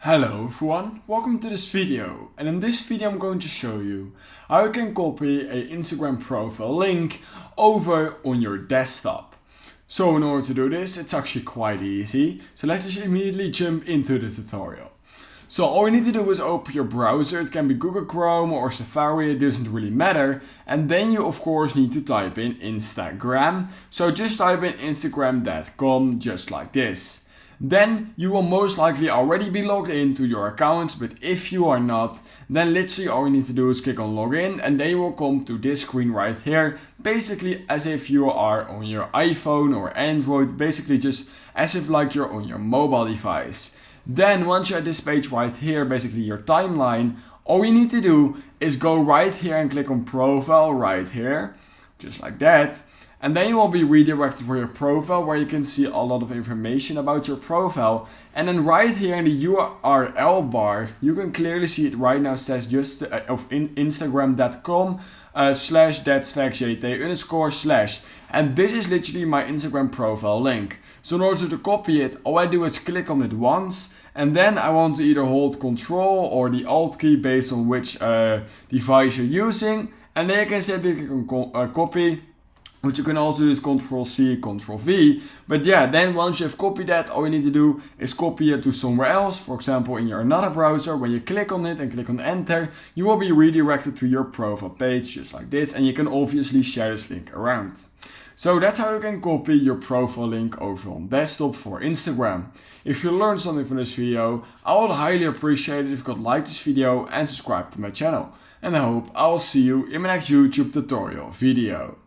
Hello everyone, welcome to this video, and in this video I'm going to show you how you can copy an Instagram profile link over on your desktop. So in order to do this, it's actually quite easy, so let's just immediately jump into the tutorial. So all you need to do is open your browser, it can be Google Chrome or Safari, it doesn't really matter, and then you of course need to type in Instagram, so just type in instagram.com just like this. Then you will most likely already be logged into your account, but if you are not, then literally all you need to do is click on login and they will come to this screen right here, basically as if you are on your iPhone or Android, basically just as if like you're on your mobile device. Then once you're at this page right here, basically your timeline, all you need to do is go right here and click on profile right here, just like that. And then you will be redirected for your profile where you can see a lot of information about your profile. And then right here in the URL bar, you can clearly see it right now says just of instagram.com /thatsfactjt_/ and this is literally my Instagram profile link. So in order to copy it, all I do is click on it once, and then I want to either hold Control or the Alt key based on which device you're using, and then you can simply click on copy, which you can also use Ctrl+C, Ctrl+V. But yeah, then once you have copied that, all you need to do is copy it to somewhere else. For example, in your another browser, when you click on it and click on enter, you will be redirected to your profile page, just like this. And you can obviously share this link around. So that's how you can copy your profile link over on desktop for Instagram. If you learned something from this video, I would highly appreciate it if you could like this video and subscribe to my channel. And I hope I will see you in my next YouTube tutorial video.